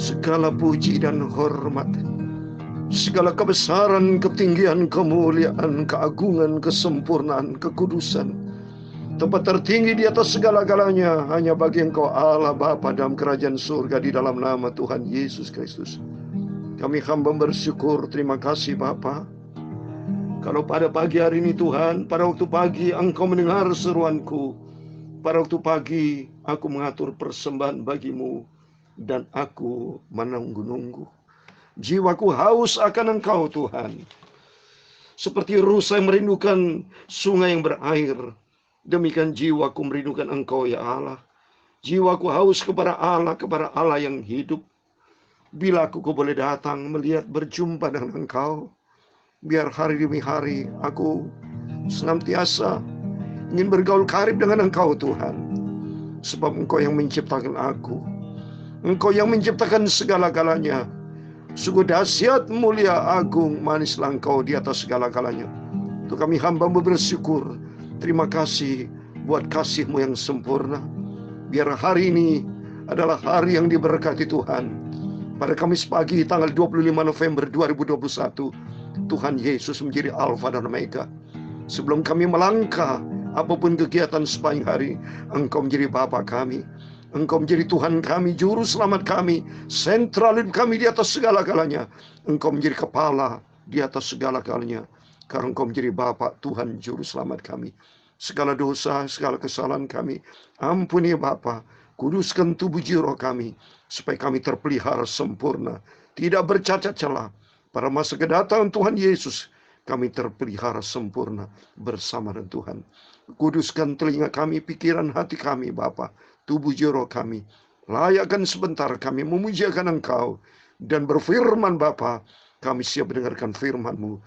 Segala puji dan hormat, segala kebesaran, ketinggian, kemuliaan, keagungan, kesempurnaan, kekudusan, tempat tertinggi di atas segala-galanya hanya bagi Engkau Allah Bapa dalam kerajaan surga, di dalam nama Tuhan Yesus Kristus. Kami hamba bersyukur, terima kasih Bapa. Kalau pada pagi hari ini Tuhan, pada waktu pagi Engkau mendengar seruanku, pada waktu pagi aku mengatur persembahan bagimu, dan aku menunggu-nunggu. Jiwaku haus akan Engkau Tuhan, seperti rusa yang merindukan sungai yang berair. Demikian jiwaku merindukan Engkau ya Allah. Jiwaku haus kepada Allah yang hidup. Bila aku boleh datang melihat, berjumpa dengan Engkau, biar hari demi hari aku senantiasa ingin bergaul karib dengan Engkau Tuhan. Sebab Engkau yang menciptakan aku, Engkau yang menciptakan segala-galanya. Sungguh dahsyat, mulia, agung, manislah Engkau di atas segala-galanya. Untuk kami hamba bersyukur, terima kasih buat kasih-Mu yang sempurna. Biar hari ini adalah hari yang diberkati Tuhan. Pada Kamis pagi tanggal 25 November 2021, Tuhan Yesus menjadi Alfa dan Omega. Sebelum kami melangkah apapun kegiatan sepanjang hari, Engkau menjadi Bapa kami. Engkau menjadi Tuhan kami, Juru Selamat kami, sentralin kami di atas segala-galanya. Engkau menjadi kepala di atas segala-galanya. Karena Engkau menjadi Bapa, Tuhan, Juru Selamat kami. Segala dosa, segala kesalahan kami, ampuni Bapa. Kuduskan tubuh jiwa kami, supaya kami terpelihara sempurna, tidak bercacat celah. Pada masa kedatangan Tuhan Yesus, kami terpelihara sempurna bersama dengan Tuhan. Kuduskan telinga kami, pikiran hati kami Bapa, tubuh jiwa kami. Layakkan sebentar kami memujiakan Engkau dan berfirman Bapa. Kami siap mendengarkan firman-Mu,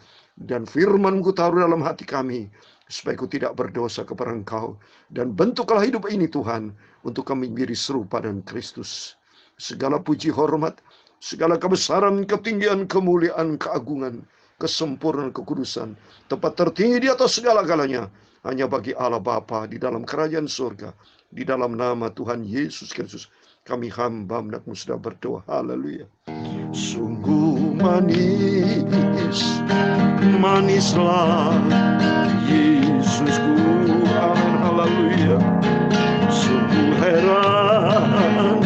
dan firman-Mu taruh dalam hati kami, supaya ku tidak berdosa kepada Engkau. Dan bentuklah hidup ini Tuhan, untuk kami menjadi serupa dengan Kristus. Segala puji hormat, segala kebesaran, ketinggian, kemuliaan, keagungan, kesempurnaan, kekudusan, tempat tertinggi di atas segala-galanya hanya bagi Allah Bapa di dalam kerajaan surga. Di dalam nama Tuhan Yesus Kristus, kami hamba anakmu sudah berdoa. Haleluya. Sungguh manis, manislah Yesusku. Amin. Haleluya. Sungguh heran,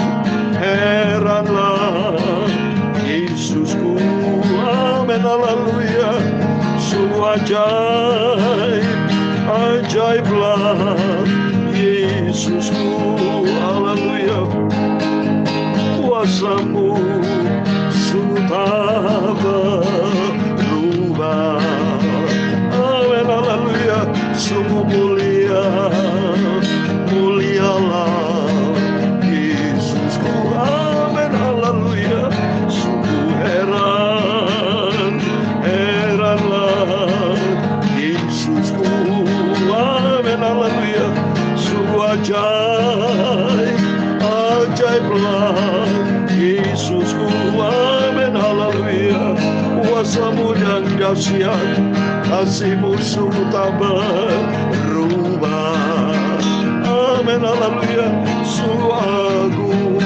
heranlah Yesusku. Amin. Haleluya. Sungguh ajaib, ajaiblah Yesusku. Haleluya. Kuasa-Mu sungguh tak berubah. Amin. Haleluya. Sungguh mulia, mulialah Yesusku. Amin. Haleluya. Sungguh heran, heranlah Yesusku. Amin. Haleluya. Sungguh ajaib, ajaiblah Yesusku. Amin. Haleluya. Kuasa-Mu yang dahsyat, kasih-Mu sungguh tak berubah. Amin. Haleluya. Sungguh agung,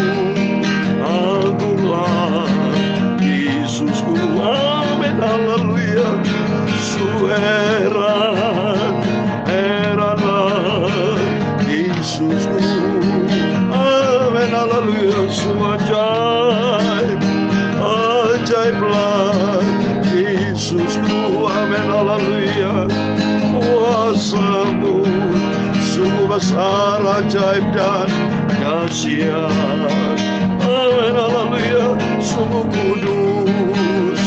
agunglah Yesusku. Amin. Haleluya. Sungguh heran, heranlah Yesusku. Amin. Haleluya. Sungguh ajaib, ajaiblah Yesusku. Amin. Haleluya. Kuasa-Mu sungguh besar, ajaib dan dahsyat. Amin. Haleluya. Sungguh kudus,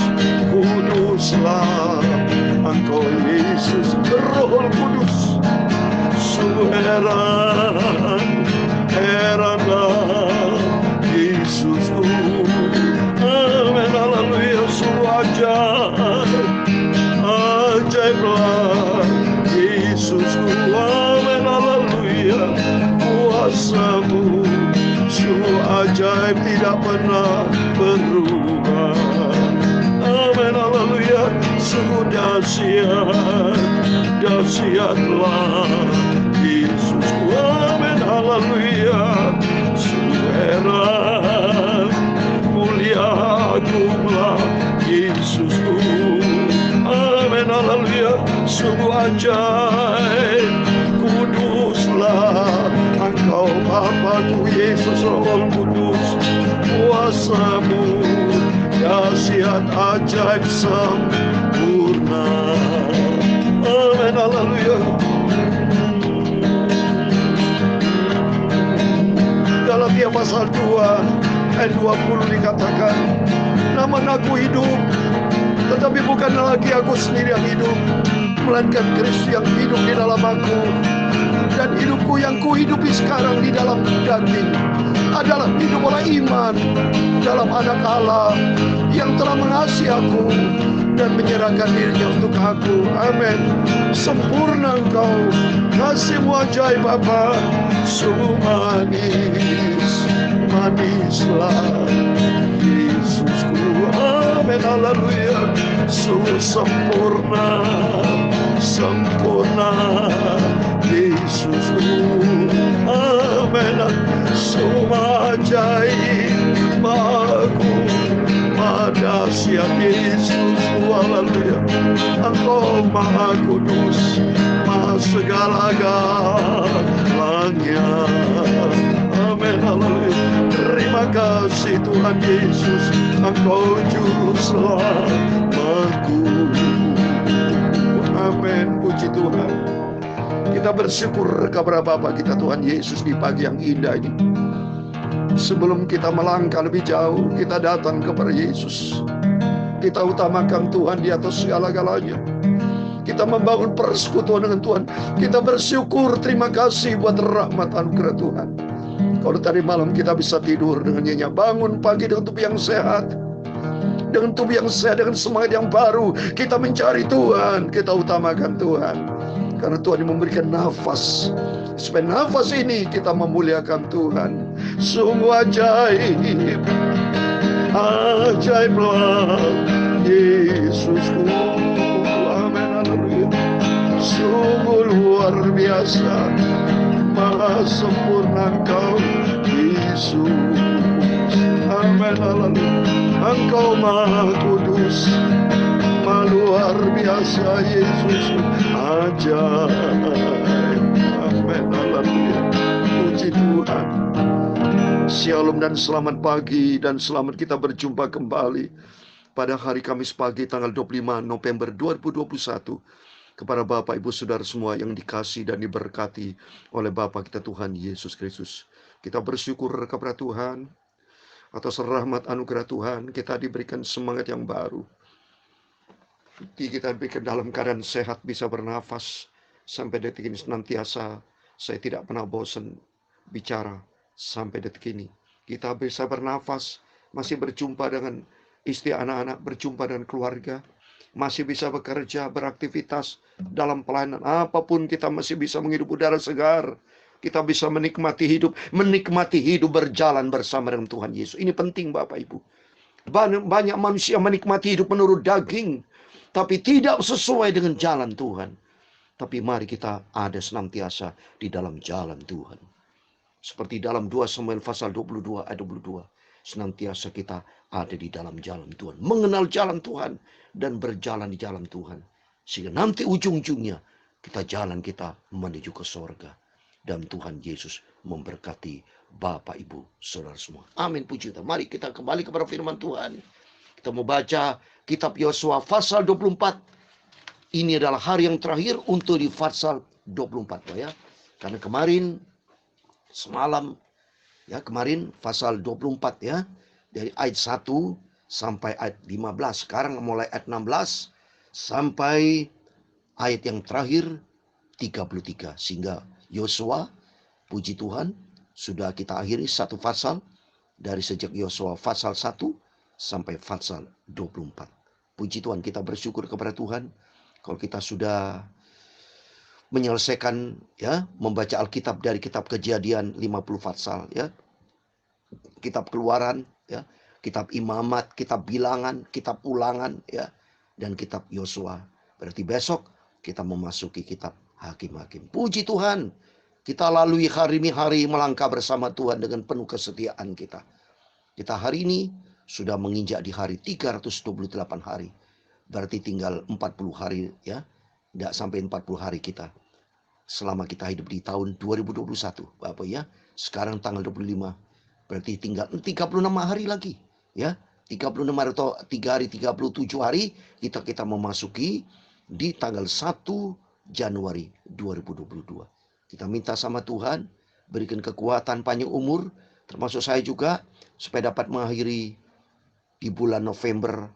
kuduslah Engkau Yesus, Roh Kudus. Sungguh heran, heranlah Yesusku. Amin. Haleluya. Sungguh ajaib, ajaiblah Yesusku. Amin. Haleluya. Kuasa-Mu sungguh ajaib, tidak pernah berubah. Amin. Haleluya. Sungguh dahsyat, dahsyatlah Yesusku. Amin. Haleluya. Sungguh heran, sungguh ajaib. Kuduslah Engkau Bapa-Ku Yesus Roh Kudus, kuasa-Mu dahsyat ajaib sempurna. Amin, haleluya. Galatia pasal 2 ayat 20 dikatakan, namun aku hidup, tetapi bukan lagi aku sendiri yang hidup, melainkan Kristus yang hidup di dalam aku. Dan hidupku yang kuhidupi sekarang di dalam daging adalah hidup oleh iman dalam Anak Allah yang telah mengasihi aku dan menyerahkan dirinya untuk aku. Amin. Sempurna Engkau, kasih-Mu ajaib Bapa, sungguh manis, manislah Yesusku. Amin, haleluya. Sungguh sempurna, sempurna Yesusku. Amin. Semua ajaib aku dahsyat Yesusku. Haleluya. Engkau Maha Kudus, Maha segala-galanya. Amin, haleluya. Terima kasih Tuhan Yesus, Engkau juru selamatku. Amin, puji Tuhan. Kita bersyukur kepada Bapa kita Tuhan Yesus di pagi yang indah ini. Sebelum kita melangkah lebih jauh, kita datang kepada Yesus. Kita utamakan Tuhan di atas segala-galanya. Kita membangun persekutuan dengan Tuhan. Kita bersyukur, terima kasih buat rahmat anugerah Tuhan. Kalau tadi malam kita bisa tidur dengan nyenyak, bangun pagi dengan tubuh yang sehat, dengan tubuh yang sehat, dengan semangat yang baru. Kita mencari Tuhan, kita utamakan Tuhan. Karena Tuhan yang memberikan nafas, supaya nafas ini kita memuliakan Tuhan. Sungguh ajaib, ajaiblah Yesusku. Amin, haleluya. Sungguh luar biasa, maha sempurna Engkau Yesus. Amin, haleluya. Engkau Maha Kudus, maha luar biasa Yesus. Ajaib. Amin, haleluya. Puji Tuhan. Shalom dan selamat pagi, dan selamat kita berjumpa kembali pada hari Kamis pagi tanggal 25 November 2021. Kepada Bapak, Ibu, Saudara semua yang dikasihi dan diberkati oleh Bapa kita Tuhan Yesus Kristus. Kita bersyukur kepada Tuhan atas rahmat anugerah Tuhan. Kita diberikan semangat yang baru. Kita diberikan dalam keadaan sehat, bisa bernafas. Sampai detik ini senantiasa saya tidak pernah bosan bicara. Sampai detik ini kita bisa bernafas, masih berjumpa dengan istri, anak-anak, berjumpa dengan keluarga, masih bisa bekerja, beraktivitas dalam pelayanan. Apapun kita masih bisa menghirup udara segar. Kita bisa menikmati hidup berjalan bersama dengan Tuhan Yesus. Ini penting Bapak Ibu. Banyak manusia menikmati hidup menurut daging, tapi tidak sesuai dengan jalan Tuhan. Tapi mari kita ada senantiasa di dalam jalan Tuhan. Seperti dalam 2 Samuel pasal 22 ayat 22. Senantiasa kita ada di dalam jalan Tuhan. Mengenal jalan Tuhan dan berjalan di jalan Tuhan. Sehingga nanti ujung-ujungnya jalan kita menuju ke sorga. Dan Tuhan Yesus memberkati Bapak, Ibu, Saudara semua. Amin, puji Tuhan. Mari kita kembali kepada firman Tuhan. Kita mau baca kitab Yosua pasal 24. Ini adalah hari yang terakhir untuk di pasal 24. Ya. Karena kemarin semalam, ya kemarin pasal 24 ya. Dari ayat 1 sampai ayat 15. Sekarang mulai ayat 16 sampai ayat yang terakhir 33. Sehingga Yosua, puji Tuhan, sudah kita akhiri satu pasal. Dari sejak Yosua pasal 1 sampai pasal 24. Puji Tuhan, kita bersyukur kepada Tuhan. Kalau kita sudah menyelesaikan ya, membaca Alkitab dari kitab Kejadian 50 pasal ya. Kitab Keluaran ya, kitab Imamat, kitab Bilangan, kitab Ulangan ya, dan kitab Yosua. Berarti besok kita memasuki kitab Hakim-Hakim. Puji Tuhan, kita lalui hari melangkah bersama Tuhan dengan penuh kesetiaan kita. Kita hari ini sudah menginjak di hari 328 hari. Berarti tinggal 40 hari ya, Tidak sampai 40 hari kita. Selama kita hidup di tahun 2021. Bapak ya. Sekarang tanggal 25. Berarti tinggal 36 hari lagi. Ya. 36 hari atau 3 hari, 37 hari. Kita memasuki di tanggal 1 Januari 2022. Kita minta sama Tuhan. Berikan kekuatan panjang umur. Termasuk saya juga. Supaya dapat mengakhiri di bulan November,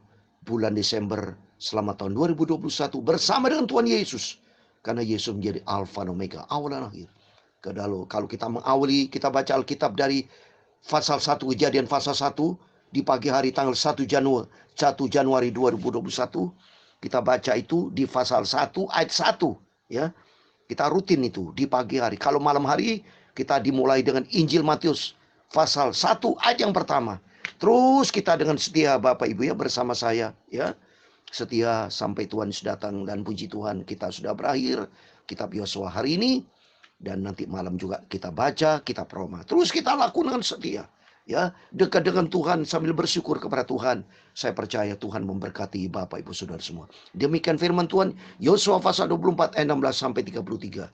bulan Desember, selama tahun 2021 bersama dengan Tuhan Yesus. Karena Yesus menjadi Alfa dan Omega, awal dan akhir. Kalau kita mengawali, kita baca Alkitab dari pasal 1, Kejadian pasal 1, di pagi hari tanggal 1 Januari 2021, kita baca itu di pasal 1 ayat 1. Ya, kita rutin itu di pagi hari. Kalau malam hari, kita dimulai dengan Injil Matius pasal 1 ayat yang pertama. Terus kita dengan setia Bapak Ibu ya bersama saya ya. Setia sampai Tuhan sudah datang, dan puji Tuhan kita sudah berakhir kitab Yosua hari ini, dan nanti malam juga kita baca kitab Roma. Terus kita lakukan dengan setia ya, dekat dengan Tuhan sambil bersyukur kepada Tuhan. Saya percaya Tuhan memberkati Bapak Ibu Saudara semua. Demikian firman Tuhan, Yosua pasal 24 ayat 16 sampai 33.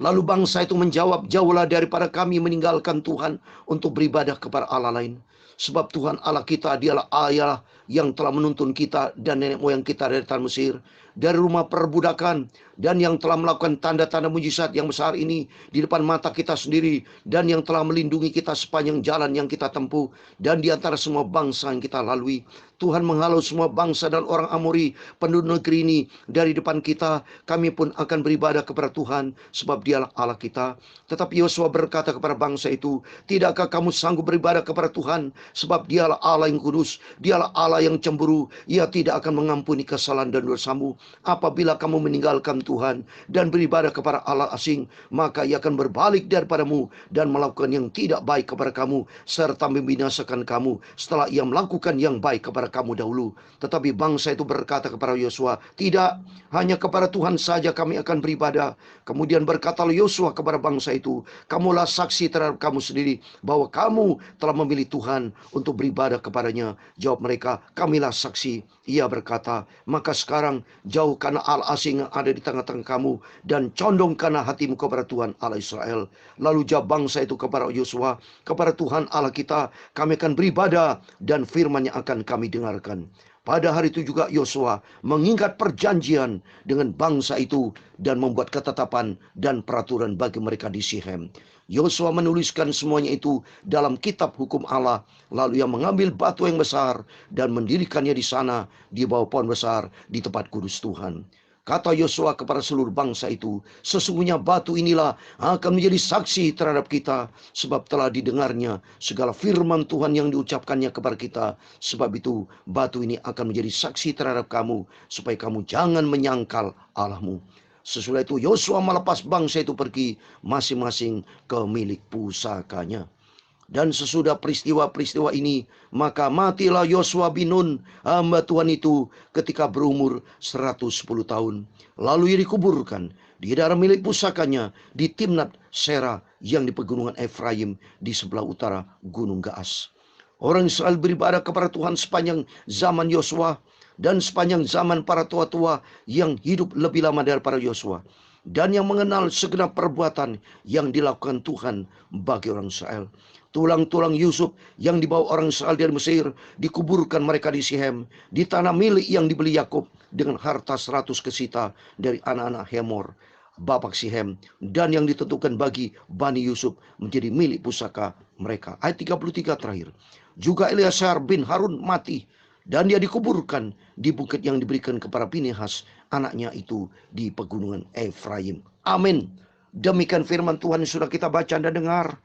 Lalu bangsa itu menjawab, jauhlah daripada kami meninggalkan Tuhan untuk beribadah kepada Allah lain. Sebab Tuhan Allah kita dialah Allah yang telah menuntun kita dan nenek moyang kita dari tanah Mesir, dari rumah perbudakan, dan yang telah melakukan tanda-tanda mujizat yang besar ini di depan mata kita sendiri, dan yang telah melindungi kita sepanjang jalan yang kita tempuh, dan di antara semua bangsa yang kita lalui. Tuhan menghalau semua bangsa dan orang Amori, penduduk negeri ini dari depan kita. Kami pun akan beribadah kepada Tuhan, sebab dialah Allah kita. Tetapi Yosua berkata kepada bangsa itu, tidakkah kamu sanggup beribadah kepada Tuhan? Sebab dialah Allah yang kudus, dialah Allah yang cemburu. Ia tidak akan mengampuni kesalahan dan dosamu. Apabila kamu meninggalkan Tuhan dan beribadah kepada Allah asing, maka ia akan berbalik daripadamu dan melakukan yang tidak baik kepada kamu, serta membinasakan kamu setelah ia melakukan yang baik kepada kamu dahulu. Tetapi bangsa itu berkata kepada Yosua, tidak, hanya kepada Tuhan saja kami akan beribadah. Kemudian berkatalah Yosua kepada bangsa itu, kamulah saksi terhadap kamu sendiri bahwa kamu telah memilih Tuhan untuk beribadah kepadanya. Jawab mereka, kamilah saksi. Ia berkata, maka sekarang jauhkanlah Allah asing yang ada di tengah-tengah kamu, dan condongkanlah hatimu kepada Tuhan Allah Israel. Lalu jawab bangsa itu kepada Yosua, kepada Tuhan Allah kita kami akan beribadah, dan firman-Nya akan kami dengarkan. Pada hari itu juga Yosua mengingat perjanjian dengan bangsa itu dan membuat ketetapan dan peraturan bagi mereka di Sichem. Yosua menuliskan semuanya itu dalam kitab hukum Allah. Lalu ia mengambil batu yang besar dan mendirikannya di sana di bawah pohon besar di tempat kudus Tuhan. Kata Yosua kepada seluruh bangsa itu, sesungguhnya batu inilah akan menjadi saksi terhadap kita, sebab telah didengarnya segala firman Tuhan yang diucapkannya kepada kita. Sebab itu batu ini akan menjadi saksi terhadap kamu, supaya kamu jangan menyangkal Allahmu. Sesudah itu Yosua melepas bangsa itu pergi masing-masing ke milik pusakanya. Dan sesudah peristiwa-peristiwa ini, maka matilah Yosua bin Nun, hamba Tuhan itu, ketika berumur 110 tahun. Lalu ia dikuburkan di daerah milik pusakanya di Timnat Serah yang di pegunungan Efraim di sebelah utara Gunung Gaas. Orang Israel beribadah kepada Tuhan sepanjang zaman Yosua dan sepanjang zaman para tua-tua yang hidup lebih lama daripada Yosua, dan yang mengenal segenap perbuatan yang dilakukan Tuhan bagi orang Israel. Tulang-tulang Yusuf yang dibawa orang Israel dari Mesir dikuburkan mereka di Sichem, di tanah milik yang dibeli Yakub dengan harta 100 kesita dari anak-anak Hemor, bapak Sichem, dan yang ditentukan bagi Bani Yusuf menjadi milik pusaka mereka. Ayat 33 terakhir. Juga Eleazar bin Harun mati, dan dia dikuburkan di bukit yang diberikan kepada Pinehas, anaknya itu di pegunungan Efraim. Amin. Demikian firman Tuhan yang sudah kita baca dan dengar.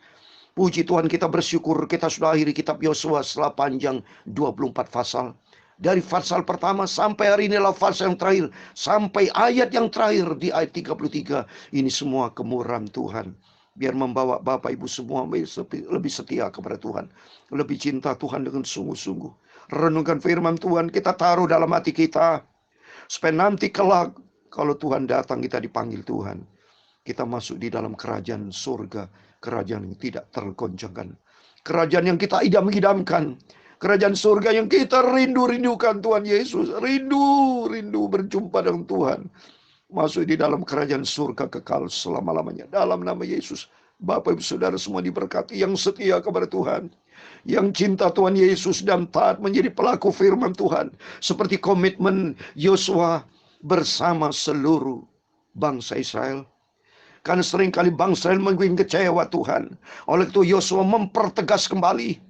Puji Tuhan, kita bersyukur kita sudah akhiri kitab Yosua setelah panjang 24 pasal. Dari pasal pertama sampai hari inilah pasal yang terakhir, sampai ayat yang terakhir di ayat 33. Ini semua kemurahan Tuhan. Biar membawa Bapak Ibu semua lebih setia kepada Tuhan, lebih cinta Tuhan dengan sungguh-sungguh. Renungkan firman Tuhan, kita taruh dalam hati kita, supaya nanti kelak kalau Tuhan datang, kita dipanggil Tuhan, kita masuk di dalam kerajaan surga, kerajaan yang tidak tergoncangkan, kerajaan yang kita idam-idamkan, Kerajaan surga yang kita rindu-rindukan Tuhan Yesus. Rindu berjumpa dengan Tuhan. Masuk di dalam kerajaan surga kekal selama-lamanya. Dalam nama Yesus. Bapak Ibu Saudara semua diberkati yang setia kepada Tuhan. Yang cinta Tuhan Yesus dan taat menjadi pelaku firman Tuhan. Seperti komitmen Yosua bersama seluruh bangsa Israel. Karena seringkali bangsa Israel mungkin kecewa Tuhan. Oleh itu Yosua mempertegas kembali.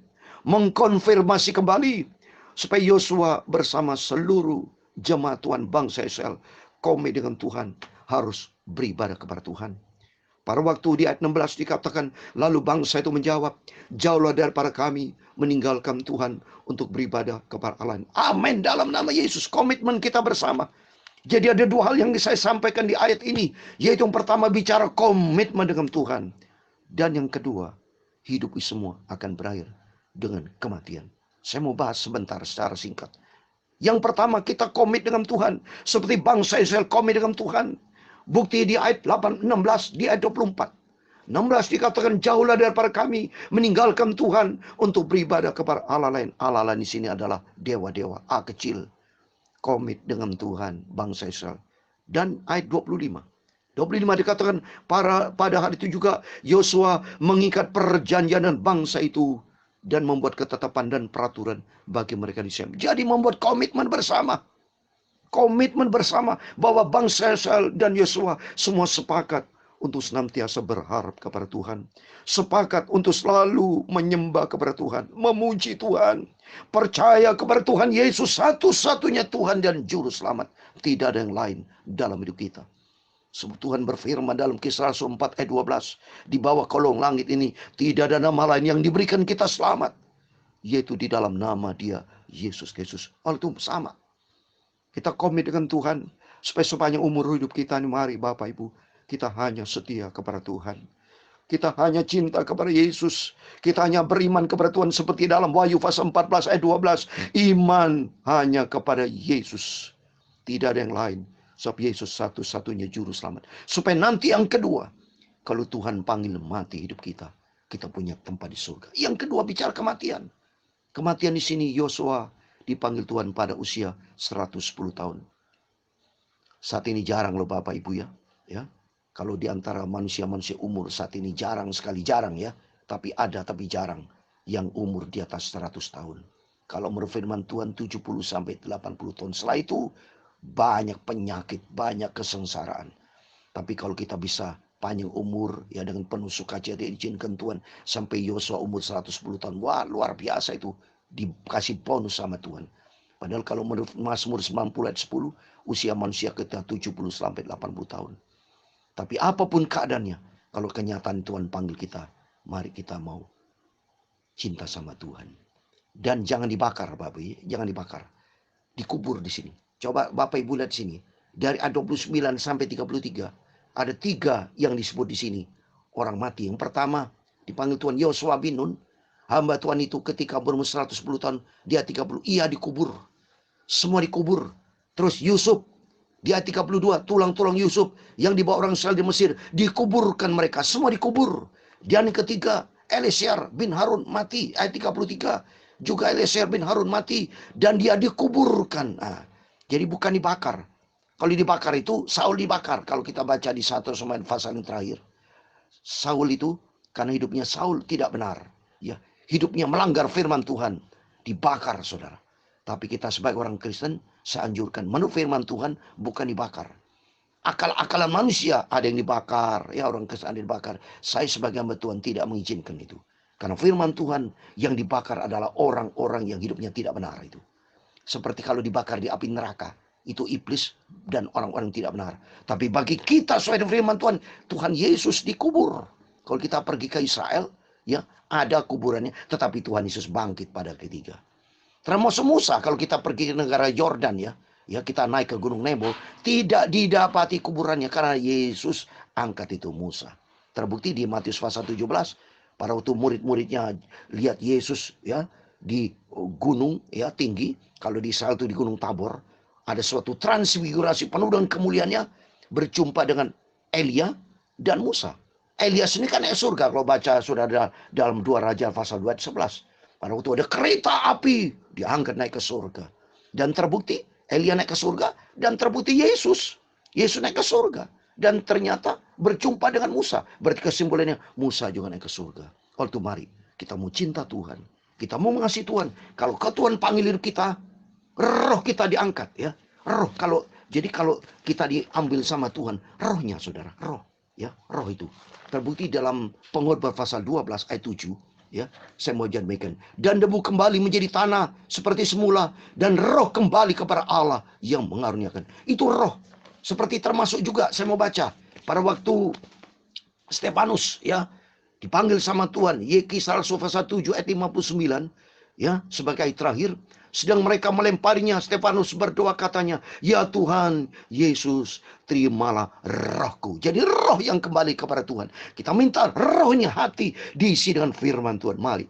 Mengkonfirmasi kembali. Supaya Yosua bersama seluruh jemaat Tuhan bangsa Israel komit dengan Tuhan, harus beribadah kepada Tuhan. Pada waktu di ayat 16 dikatakan, lalu bangsa itu menjawab, jauhlah daripada kami meninggalkan Tuhan untuk beribadah kepada Allah. Amin, dalam nama Yesus, komitmen kita bersama. Jadi ada dua hal yang saya sampaikan di ayat ini, yaitu yang pertama bicara komitmen dengan Tuhan, dan yang kedua, hidup semua akan berakhir dengan kematian. Saya mau bahas sebentar secara singkat. Yang pertama, kita komit dengan Tuhan. Seperti bangsa Israel komit dengan Tuhan. Bukti di ayat 16, di ayat 24. 16 dikatakan, jauhlah daripada kami meninggalkan Tuhan untuk beribadah kepada Allah lain. Allah lain di sini adalah dewa-dewa, A kecil. Komit dengan Tuhan, bangsa Israel. Dan ayat 25. 25 dikatakan, pada hari itu juga Yosua mengikat perjanjian dengan bangsa itu dan membuat ketetapan dan peraturan bagi mereka di Shem. Jadi membuat komitmen bersama. Komitmen bersama bahwa bangsa Israel dan Yosua semua sepakat untuk senantiasa berharap kepada Tuhan. Sepakat untuk selalu menyembah kepada Tuhan. Memuji Tuhan. Percaya kepada Tuhan Yesus satu-satunya Tuhan dan Juru Selamat. Tidak ada yang lain dalam hidup kita. Sebab Tuhan berfirman dalam Kisah Rasul 4 ayat 12. Di bawah kolong langit ini tidak ada nama lain yang diberikan kita selamat. Yaitu di dalam nama Dia, Yesus Kristus. Hal itu sama. Kita komit dengan Tuhan. Supaya sepanjang umur hidup kita ini, mari Bapak Ibu, kita hanya setia kepada Tuhan. Kita hanya cinta kepada Yesus. Kita hanya beriman kepada Tuhan. Seperti dalam Wahyu pasal 14 ayat 12. Iman hanya kepada Yesus. Tidak ada yang lain. Sebab Yesus satu-satunya juru selamat. Supaya nanti yang kedua, kalau Tuhan panggil mati hidup kita, kita punya tempat di surga. Yang kedua bicara kematian. Kematian di sini Yosua dipanggil Tuhan pada usia 110 tahun. Saat ini jarang loh Bapak Ibu ya. Kalau di antara manusia-manusia umur saat ini jarang sekali, jarang ya. Tapi ada, tapi jarang. Yang umur di atas 100 tahun. Kalau menurut firman Tuhan 70 sampai 80 tahun. Setelah itu banyak penyakit, banyak kesengsaraan. Tapi kalau kita bisa panjang umur ya dengan penuh sukacita diizinkan Tuhan sampai Yosua umur 110 tahun. Wah, luar biasa itu, dikasih bonus sama Tuhan. Padahal kalau menurut Mazmur 90 ayat 10, usia manusia kita 70 sampai 80 tahun. Tapi apapun keadaannya, kalau kenyataan Tuhan panggil kita, mari kita mau cinta sama Tuhan. Dan jangan dibakar, Bapak, jangan dibakar. Dikubur di sini. Coba Bapak Ibu lihat sini. Dari ayat 29 sampai 33. Ada 3 yang disebut di sini. Orang mati. Yang pertama dipanggil Tuhan Yosua bin Nun. Hamba Tuhan itu ketika berumur 110 tahun. Dia 30. Ia dikubur. Semua dikubur. Terus Yusuf. Di ayat 32. Tulang-tulang Yusuf yang dibawa orang Israel di Mesir. Dikuburkan mereka. Semua dikubur. Dan yang ketiga. Eliezer bin Harun mati. Ayat 33. Juga Eliezer bin Harun mati. Dan dia dikuburkan. Jadi bukan dibakar. Kalau dibakar itu Saul dibakar. Kalau kita baca di 1 Samuel pasal yang terakhir. Saul itu karena hidupnya Saul tidak benar. Ya, hidupnya melanggar firman Tuhan. Dibakar saudara. Tapi kita sebagai orang Kristen saya anjurkan. Menurut firman Tuhan bukan dibakar. Akal-akalan manusia ada yang dibakar. Ya, orang Kristen ada yang dibakar. Saya sebagai hamba Tuhan tidak mengizinkan itu. Karena firman Tuhan yang dibakar adalah orang-orang yang hidupnya tidak benar itu. Seperti kalau dibakar di api neraka. Itu iblis dan orang-orang tidak benar. Tapi bagi kita sesuai dengan firman Tuhan. Tuhan Yesus dikubur. Kalau kita pergi ke Israel. Ya, ada kuburannya. Tetapi Tuhan Yesus bangkit pada ketiga. Termasuk Musa. Kalau kita pergi ke negara Yordan ya. Ya, kita naik ke Gunung Nebo. Tidak didapati kuburannya. Karena Yesus angkat itu Musa. Terbukti di Matius pasal 17. Pada waktu murid-muridnya lihat Yesus ya. Di gunung ya tinggi. Kalau di Israel itu di Gunung Tabor. Ada suatu transfigurasi penuh dengan kemuliaannya. Berjumpa dengan Elia dan Musa. Elias ini kan surga. Kalau baca sudah ada dalam 2 Raja pasal 2 ayat 11. Pada waktu ada kereta api, diangkat naik ke surga. Dan terbukti Elia naik ke surga, dan terbukti Yesus naik ke surga. Dan ternyata berjumpa dengan Musa. Berarti kesimpulannya Musa juga naik ke surga. Kalau itu mari kita mau cinta Tuhan, kita mau mengasihi Tuhan. Kalau Tuhan panggil kita, roh kita diangkat ya. Roh kalau kita diambil sama Tuhan, rohnya saudara, roh ya, roh itu terbukti dalam Pengkhotbah pasal 12 ayat 7 ya. Saya mau jadikan, dan debu kembali menjadi tanah seperti semula, dan roh kembali kepada Allah yang mengaruniakan. Itu roh. Seperti termasuk juga saya mau baca pada waktu Stefanus ya dipanggil sama Tuhan, Kisah Rasul pasal 7 ayat 59 ya, sebagai ayat terakhir. Sedang mereka melemparinya, Stefanus berdoa katanya, ya Tuhan Yesus, terimalah rohku. Jadi roh yang kembali kepada Tuhan. Kita minta rohnya, hati diisi dengan firman Tuhan. Mari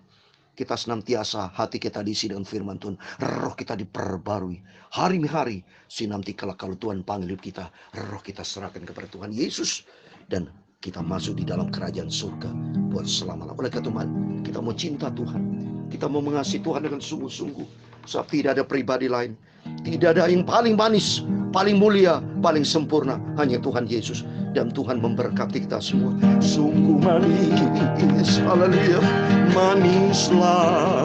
kita senantiasa hati kita diisi dengan firman Tuhan. Roh kita diperbarui hari-hari. Nanti kalau Tuhan panggil kita, roh kita serahkan kepada Tuhan Yesus. Dan kita masuk di dalam kerajaan surga buat selama-lamanya. Oleh karena itu kita mau cinta Tuhan. Kita mau mengasihi Tuhan dengan sungguh-sungguh. Sebab tidak ada pribadi lain. Tidak ada yang paling manis, paling mulia, paling sempurna. Hanya Tuhan Yesus. Dan Tuhan memberkati kita semua. Sungguh manis, haleluya, manislah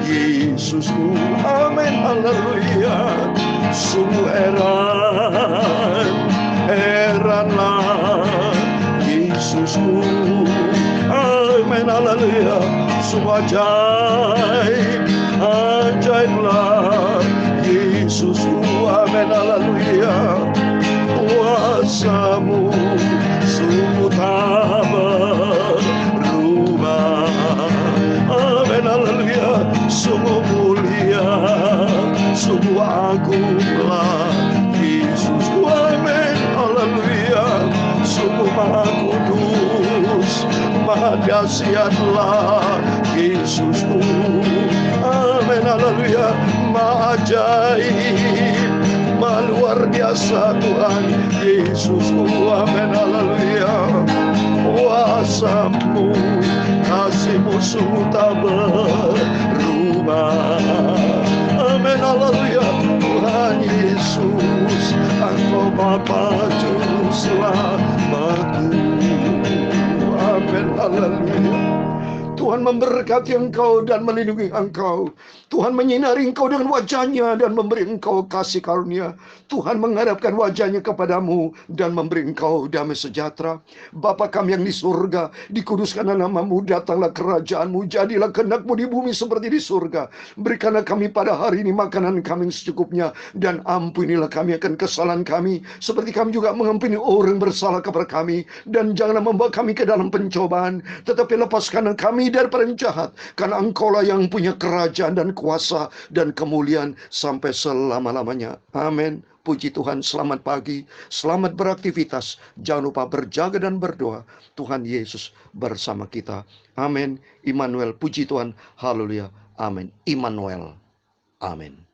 Yesusku, amin, haleluya. Sungguh heranlah Yesusku, amin, haleluya. Sungguh ajaiblah Yesusku, amin, haleluya. Kuasamu sungguh tak berubah, amin, haleluya. Sungguh mulia, sungguh agunglah Yesusku, amin, haleluya. Sungguh maha kudus, maha dahsyatlah Yesusku, amin, haleluya. Maha ajaib, maha luar biasa Tuhan Yesusku, amin, haleluya. Kuasamu, kasihmu sungguh tak berubah, amin, haleluya. Tuhan Yesus, Engkau Bapa Juru Selamatku, amin, haleluya. Tuhan memberkati engkau dan melindungi engkau. Tuhan menyinari engkau dengan wajahnya dan memberi engkau kasih karunia. Tuhan menghadapkan wajahnya kepadamu dan memberi engkau damai sejahtera. Bapa kami yang di surga, dikuduskanlah namamu, datanglah kerajaanmu, jadilah kehendakmu di bumi seperti di surga. Berikanlah kami pada hari ini makanan kami secukupnya, dan ampunilah kami akan kesalahan kami, seperti kami juga mengampuni orang bersalah kepada kami. Dan janganlah membawa kami ke dalam pencobaan, tetapi lepaskanlah kami daripada yang jahat, karena engkaulah yang punya kerajaan dan kuasa dan kemuliaan sampai selama-lamanya. Amin. Puji Tuhan, selamat pagi, selamat beraktivitas. Jangan lupa berjaga dan berdoa. Tuhan Yesus bersama kita. Amin. Immanuel, puji Tuhan. Haleluya. Amin. Immanuel. Amin.